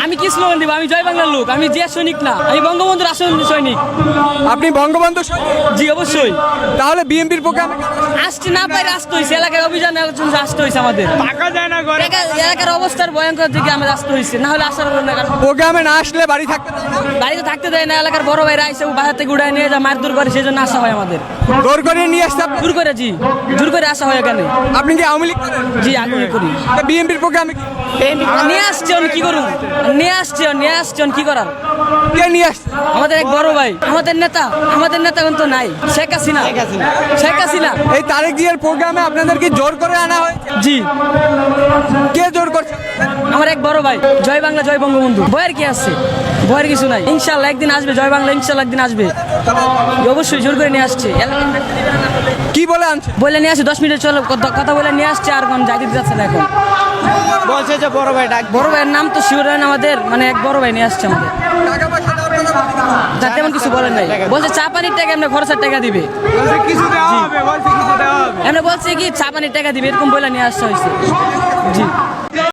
আমি কি স্লোগান দিব? আমি জয় বাংলার লোক, আমি জিয়া সৈনিক না, আমি বঙ্গবন্ধুর আসল সৈনিক। আপনি বঙ্গবন্ধু সৈনিক? জি অবশ্যই। তাহলে বিএনপির প্রোগ্রামে আসতে না পারে আসতে হয়েছে, এলাকার অভিযান আলোচনা আসতে হয়েছে আমাদের। এলাকার অবস্থার ভয়ঙ্কর দিকে আমরা আসতে হয়েছে, না হলে আসার হলো না। প্রোগ্রামে না আসলে বাড়ি থাকতে দেয় না? বাড়িতে থাকতে দেয় না, এলাকার বড় ভাইরা আইসে বাজার থেকে উড়ায় নিয়ে যা মারধর করে, সেই জন্য আসা হয় আমাদের। জোর করে নিয়ে আসতে আপনি? জোর করে, জি জোর করে আসা হয় এখানে। আপনি কি আওয়ামী লীগ করেন? জি আগ্রহ করি। বিএনপির প্রোগ্রামে নিয়ে আসছে কি করুন, নিয়ে আসছে কি করার? কে নিয়ে আসছে? আমাদের এক বড় ভাই, আমাদের নেতা কিন্তু নাই, শেখ হাসিনা। এই তারেক জিয়ার প্রোগ্রামে আপনাদের কি জোর করে আনা হয়? জি কে জোর করছে? আমার এক বড় ভাই। জয় বাংলা জয় বঙ্গবন্ধু, ভয়ের কি আছে? ভয়ের কিছু নাই, ইনশাল্লাহ একদিন আসবে জয় বাংলা, ইনশাল্লাহ একদিন আসবে। অবশ্যই জোর করে নিয়ে আসছে। কি বলে আনছে? বলে নিয়ে আসছে, 10 মিনিট চলো কথা বলে নিয়ে আসছে, আর কোন যাইতে যাচ্ছে না এখন। বলছে যে বড় ভাই ডাক। বড় ভাইয়ের নাম তো শিওর আমাদের, মানে এক বড় ভাই নিয়ে আসছে আমাদের। টাকা পয়সা দেওয়ার কথা বলছে। তা তেমন কিছু বলেন নাই, বলছে চা পানির টাকা এমনি খরচার টাকা দিবে। কিছু দেওয়া হবে, বলছে কিছু দেওয়া হবে। এমনি বলছে কি চা পানির টাকা দিবে, এরকম বলে নিয়ে আসতে হয়েছে। জি।